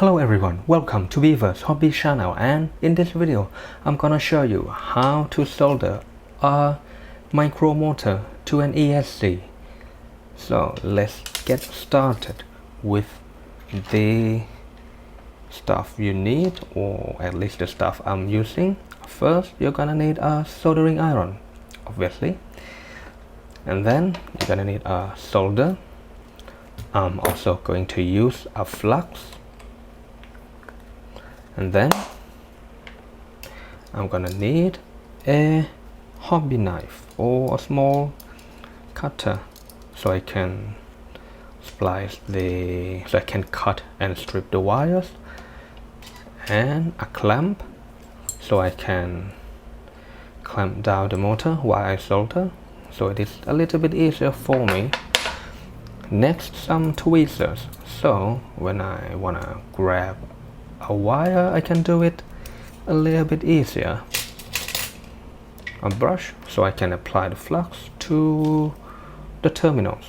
Hello everyone, welcome to Beaver's Hobby channel, and in this video I'm gonna show you how to solder a micro motor to an ESC. So let's get started with the stuff you need, or at least the stuff I'm using. First, you're gonna need a soldering iron, obviously, and then you're gonna need a solder. I'm also going to use a flux, and then I'm gonna need a hobby knife or a small cutter so I can cut and strip the wires, and a clamp so I can clamp down the motor while I solder, so it is a little bit easier for me. Next, some tweezers, so when I wanna grab a wire I can do it a little bit easier. A brush so I can apply the flux to the terminals,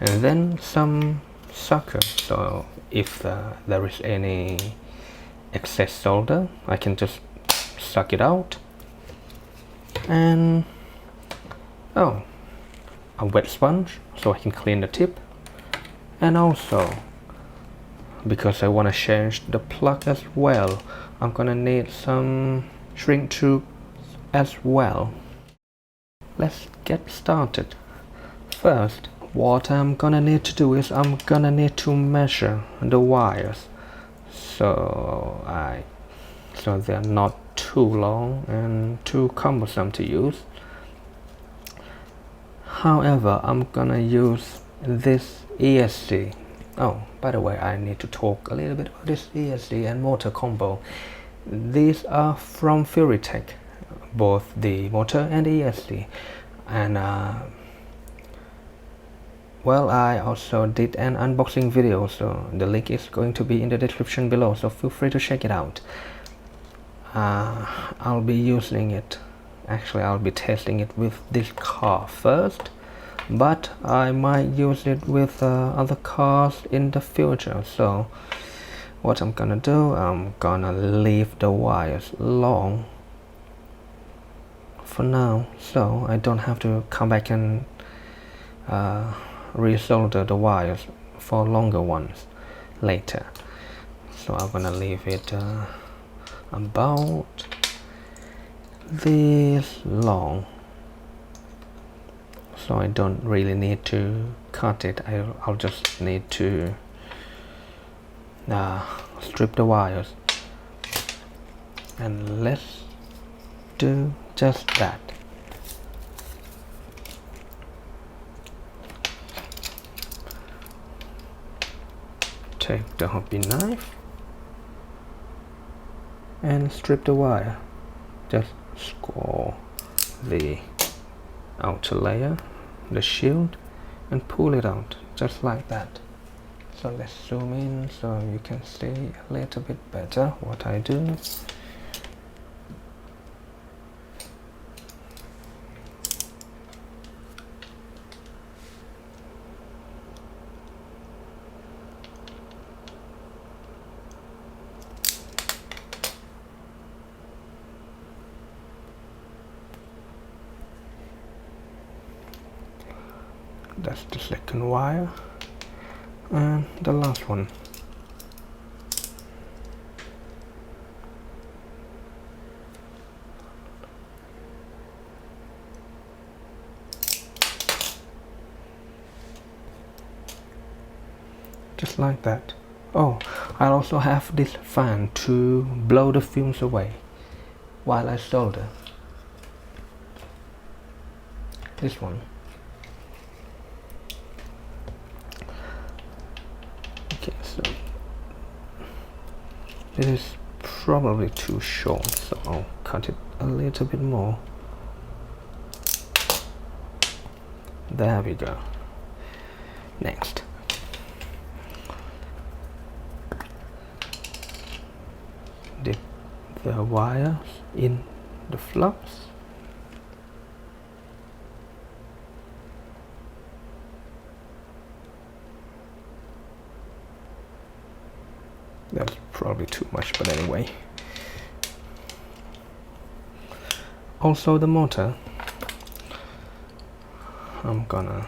and then some sucker, so if there is any excess solder I can just suck it out. And a wet sponge so I can clean the tip, and also because I want to change the plug as well, I'm gonna need some shrink tube as well. Let's get started. First, what I'm gonna need to do is I'm gonna need to measure the wires so they're not too long and too cumbersome to use. However, I'm gonna use this ESC. Oh, by the way, I need to talk a little bit about this ESC and motor combo. These are from Furitek, both the motor and the ESC, and well, I also did an unboxing video, so the link is going to be in the description below, so feel free to check it out. I'll be using it, actually I'll be testing it with this car first, but I might use it with other cars in the future. So what I'm gonna do, I'm gonna leave the wires long for now, so I don't have to come back and resolder the wires for longer ones later. So I'm gonna leave it about this long, so I don't really need to cut it. I'll just need to strip the wires, and let's do just that. Take the hobby knife and strip the wire. Just score the outer layer, the shield, and pull it out just like that. So let's zoom in so you can see a little bit better what I do. That's the second wire, and the last one. Just like that. Oh, I also have this fan to blow the fumes away while I solder. This one. Okay, so it is probably too short, so I'll cut it a little bit more. There we go. Next, dip the wires in the flux. That's probably too much, but anyway. Also the motor, I'm gonna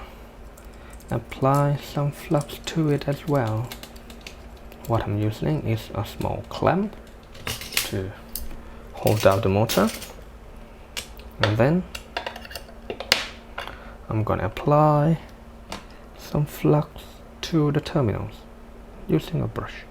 apply some flux to it as well. What I'm using is a small clamp to hold down the motor, and then I'm gonna apply some flux to the terminals using a brush.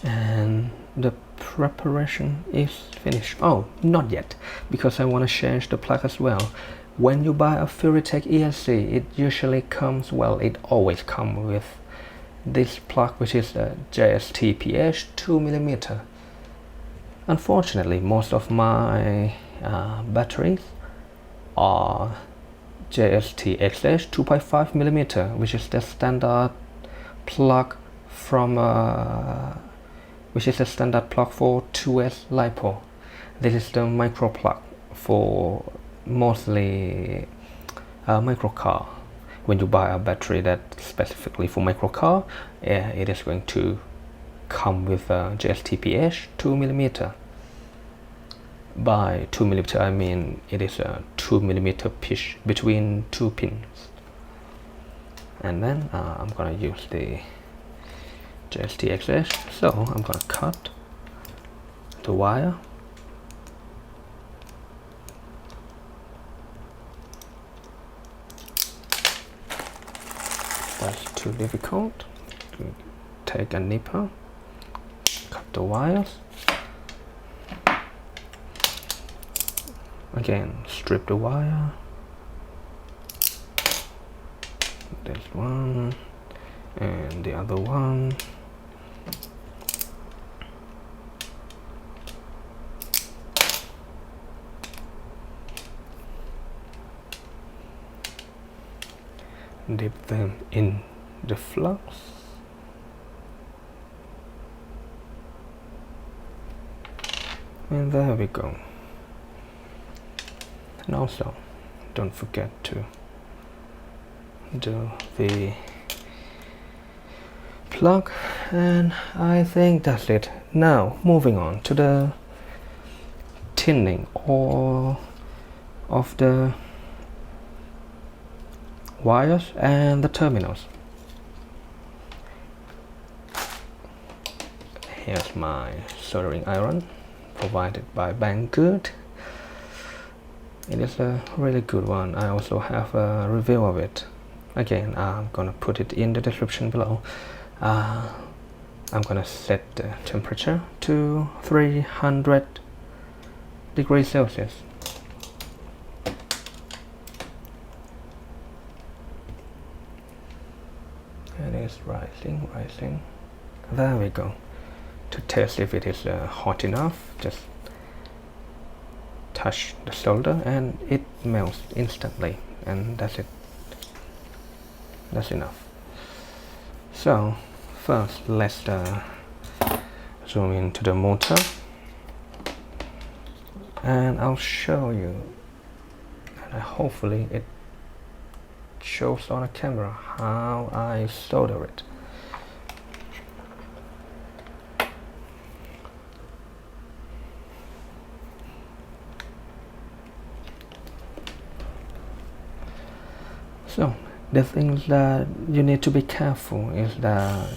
And the preparation is finished. Oh, not yet, because I want to change the plug as well. When you buy a Furitek ESC, it usually comes, well, it always comes with this plug, which is a JST-PH 2mm. Unfortunately, most of my batteries are JST-XH 2.5mm, which is the standard plug from which is a standard plug for 2S LiPo. This is the micro plug for mostly micro car. When you buy a battery that specifically for micro car, it is going to come with a JST-PH 2mm. By 2mm I mean it is a 2mm pitch between two pins. And then I'm gonna use the JST-XH, so I'm gonna cut the wire. That's too difficult. Take a nipper, cut the wires. Again, strip the wire. This one and the other one. Dip them in the flux. And there we go. And also, don't forget to do the plug, and I think that's it. Now, moving on to the tinning or of the wires and the terminals. Here's my soldering iron provided by Banggood. It is a really good one. I also have a review of it. Again, I'm gonna put it in the description below. I'm gonna set the temperature to 300 degrees Celsius. It is rising. There we go. To test if it is hot enough, just touch the solder and it melts instantly, and that's it. That's enough. So first let's zoom into the motor, and I'll show you, and hopefully it shows on a camera how I solder it. So the things that you need to be careful is that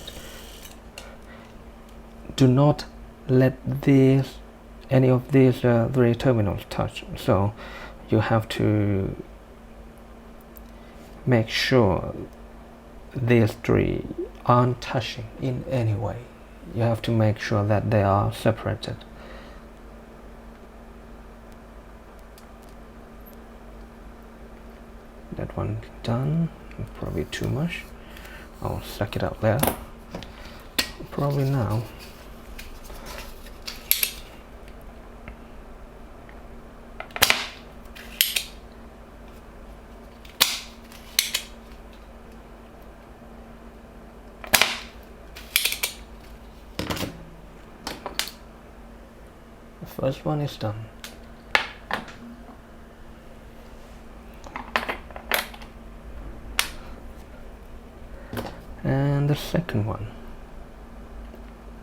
do not let any of these three terminals touch. So you have to make sure these three aren't touching in any way. You have to make sure that they are separated. That one done. Probably too much. I'll suck it out there. Probably now. first one is done. And the second one,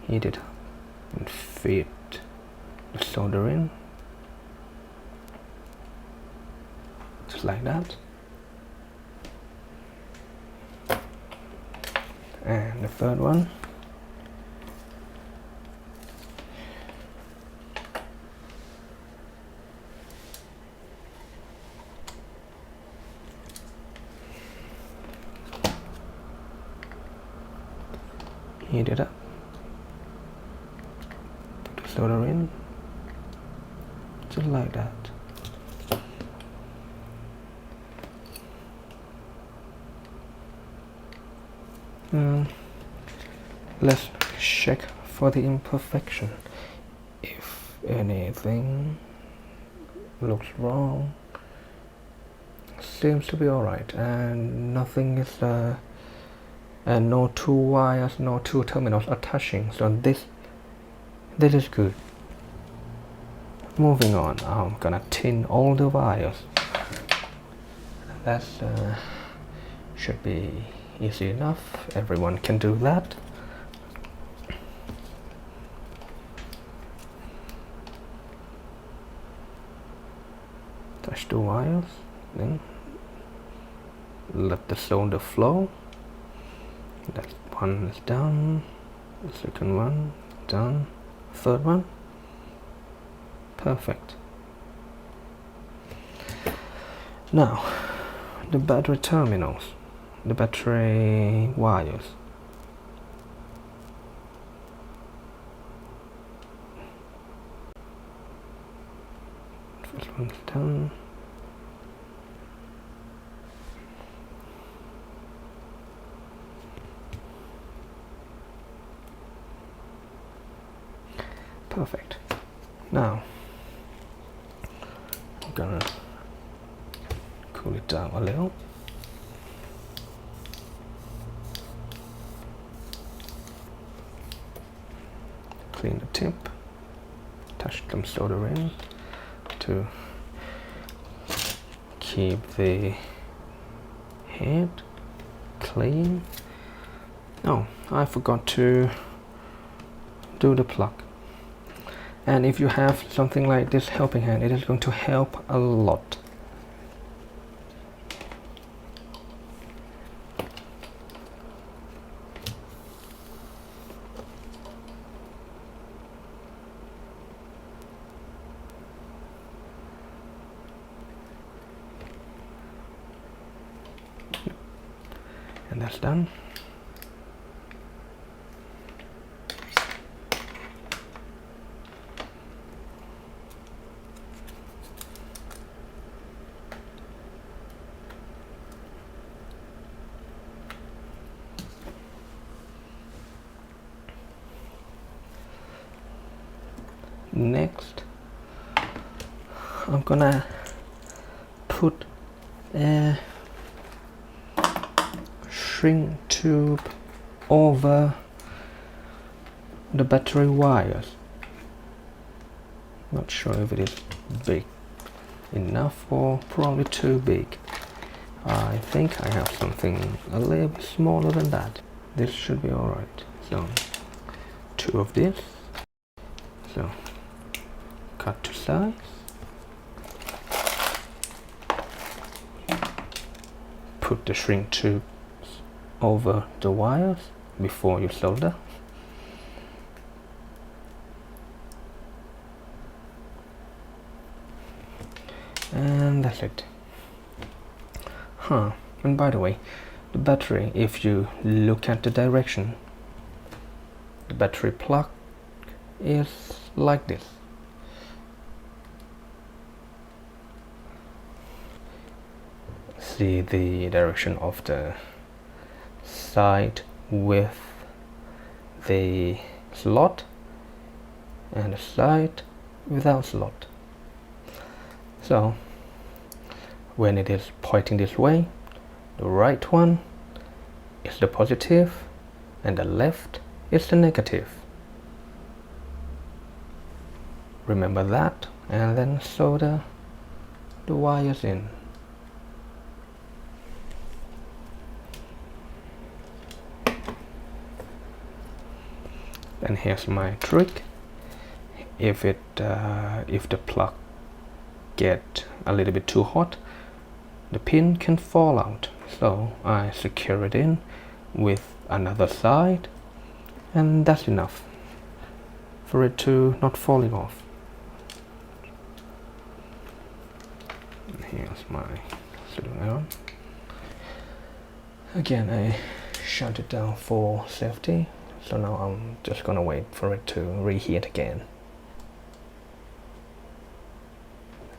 heat it up and feed the solder in, just like that. And the third one, heat it up, put the solder in, just like that. Let's check for the imperfection. If anything looks wrong, seems to be alright, and nothing is and no two wires, no two terminals are touching, so this is good. Moving on, I'm gonna tin all the wires. That should be easy enough, everyone can do that. Touch the wires, then let the solder flow. That one is done, the second one done, third one, perfect. Now the battery terminals, the battery wires. First one's done. Perfect. Now I'm gonna cool it down a little. Clean the tip, touch some solder in to keep the head clean. Oh, I forgot to do the plug. And if you have something like this helping hand, it is going to help a lot. And that's done. Next, I'm gonna put a shrink tube over the battery wires. Not sure if it is big enough or probably too big. I think I have something a little bit smaller than that. This should be alright. So, two of this. So, cut to size. Put the shrink tubes over the wires before you solder. And that's it. And by the way, the battery, if you look at the direction, the battery plug is like this. See the direction of the side with the slot and the side without slot. So when it is pointing this way, the right one is the positive and the left is the negative. remember that, and then solder the wires in. And here's my trick. If the plug get a little bit too hot, the pin can fall out, so I secure it in with another side, and that's enough for it to not falling off. And here's my soldering iron. Again, I shut it down for safety, so now I'm just gonna wait for it to reheat again.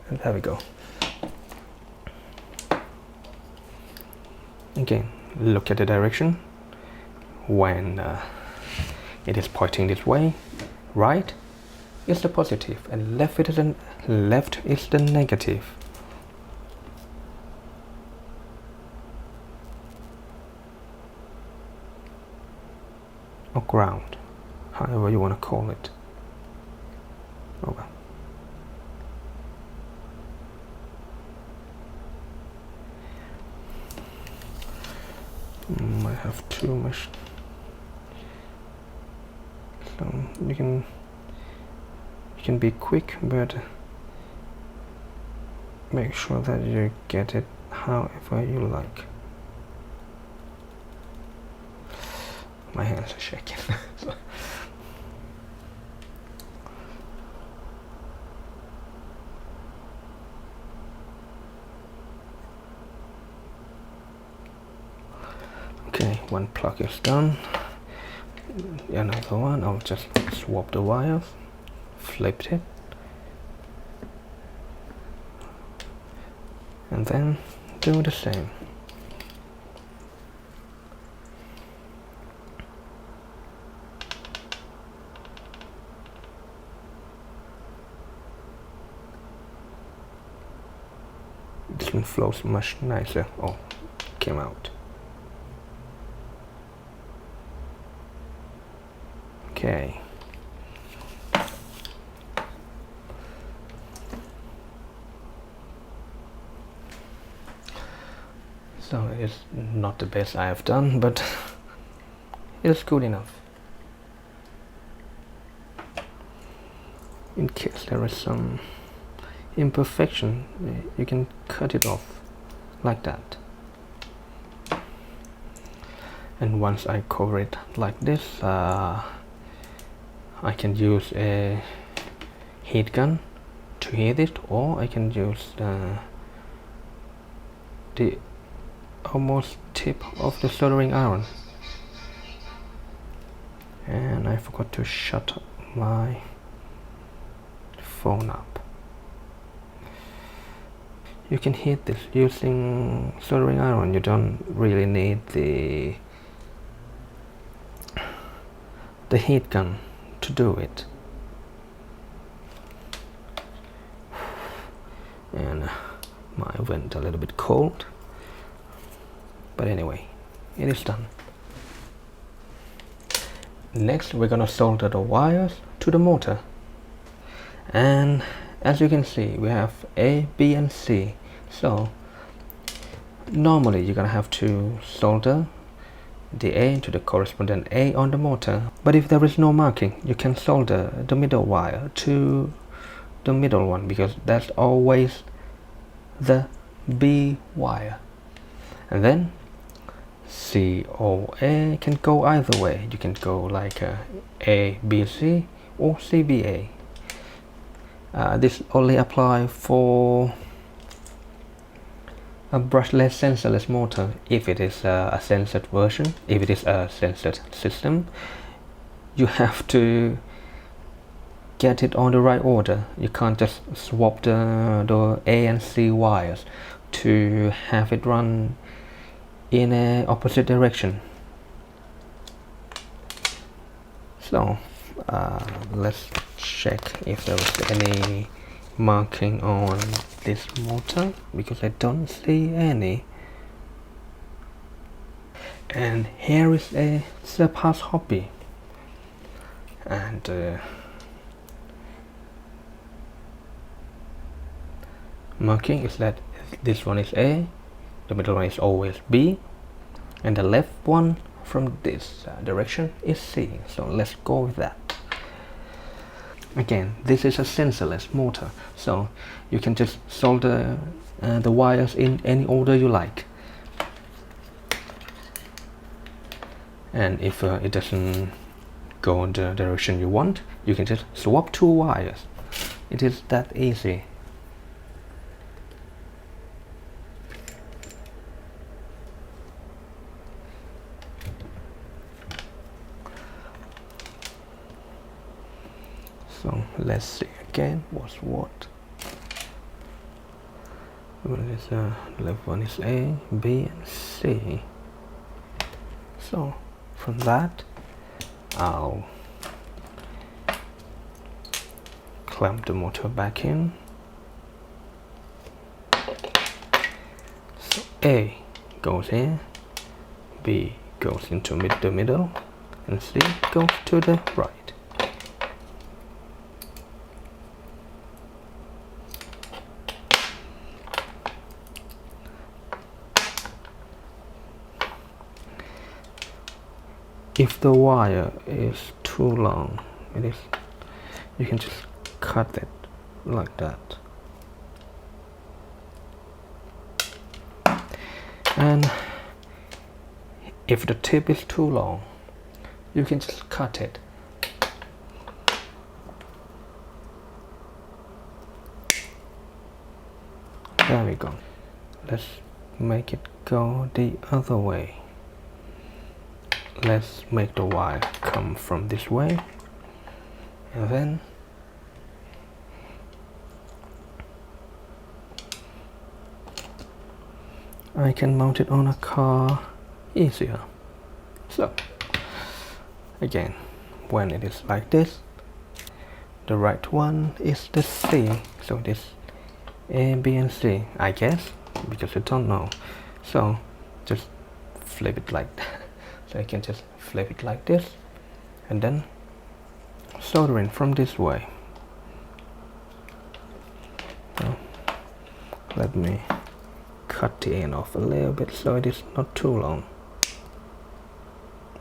And there we go. Again, look at the direction. When it is pointing this way, right is the positive and left is the negative. Or ground, however you want to call it. Oh well. I have too much, so you can be quick, but make sure that you get it however you like. My hands are shaking. So. Okay, one plug is done. Another one, I'll just swap the wires, flip it, and then do the same. This one flows much nicer. Oh, came out. Okay. So it's not the best I have done, but it's good enough. In case there is some imperfection, you can cut it off like that. And once I cover it like this, I can use a heat gun to heat it, or I can use the almost tip of the soldering iron. And I forgot to shut my phone up. You can heat this using soldering iron. You don't really need the heat gun to do it. And mine went a little bit cold, but anyway, it is done. Next we're gonna solder the wires to the motor, and as you can see we have A, B and C. So normally you're gonna have to solder the A to the corresponding A on the motor, but if there is no marking, you can solder the middle wire to the middle one, because that's always the B wire. And then C or A can go either way. You can go like A, B, C or C, B, A. This only applies for a brushless sensorless motor. If it is a censored version, if it is a censored system, you have to get it on the right order. You can't just swap the A and C wires to have it run in a opposite direction. So let's check if there is any marking on this motor, because I don't see any. And here is a surpass hobby, and marking is that this one is A, the middle one is always B, and the left one from this direction is C. So let's go with that. Again, this is a sensorless motor, so you can just solder the wires in any order you like. And if it doesn't go in the direction you want, you can just swap two wires. It is that easy. So let's see again what's what. The left one is A, B, and C. So from that, I'll clamp the motor back in. So A goes here, B goes into the middle, and C goes to the right. If the wire is too long, you can just cut it like that. And if the tip is too long, you can just cut it. There we go. Let's make it go the other way. Let's make the wire come from this way, and then I can mount it on a car easier. So again, when it is like this, the right one is the C, so it is A, B, and C, I guess, because I don't know. So just flip it like that. So I can just flip it like this, and then soldering from this way. So let me cut the end off a little bit so it is not too long.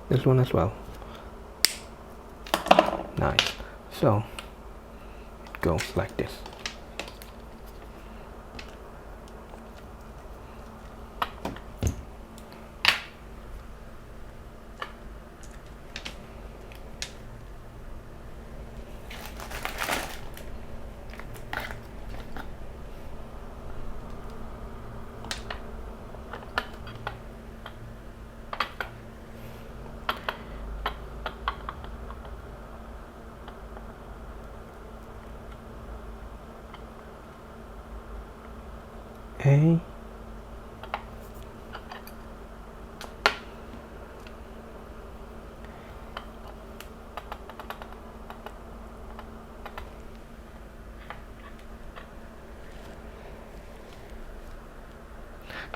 This one as well. Nice. So it goes like this. A,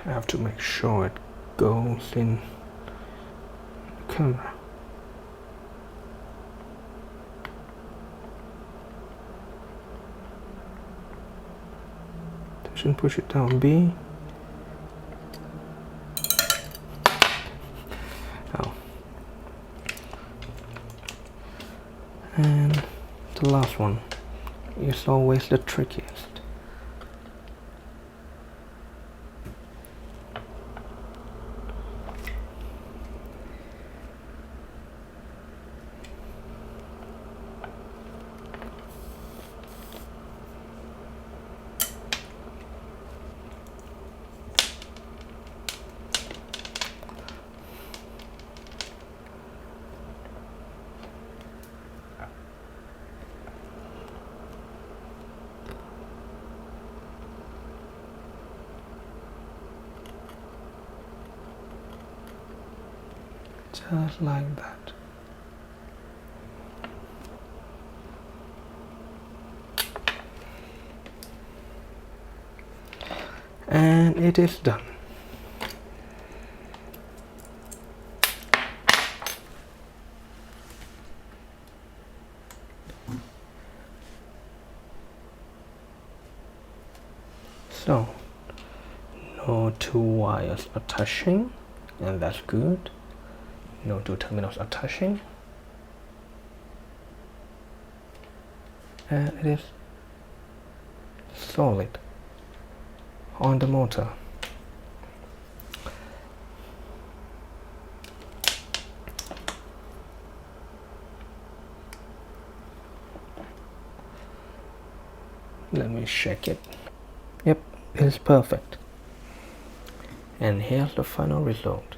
I have to make sure it goes in the camera. Tension, push it down, B. Oh. And the last one is always the trickiest. Just like that. And it is done. No two wires are touching, and that's good. No two terminals are touching, and it is solid on the motor. Let me check it. Yep, it is perfect. And here's the final result.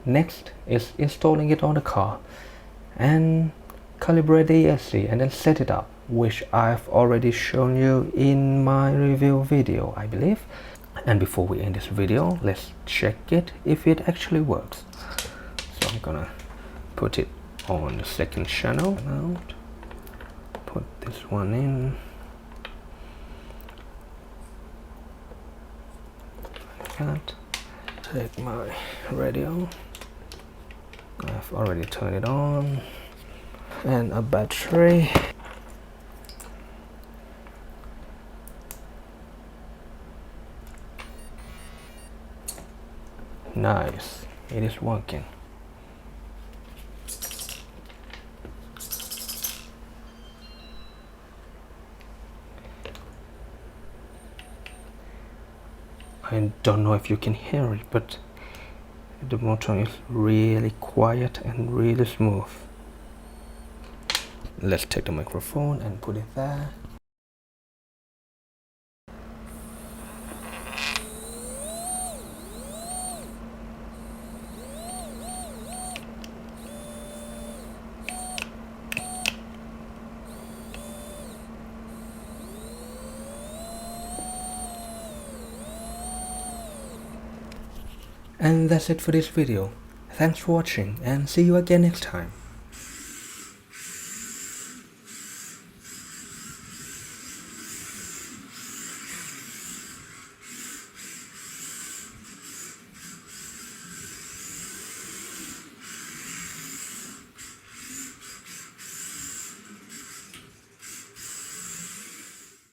Next is installing it on the car and calibrate the ESC and then set it up, which I've already shown you in my review video, I believe. And before we end this video, let's check it if it actually works. So I'm gonna put it on the second channel. Out. Put this one in. That. Take my radio. I've already turned it on. And a battery. Nice, it is working. I don't know if you can hear it, but the motor is really quiet and really smooth. Let's take the microphone and put it there. And that's it for this video. Thanks for watching and see you again next time.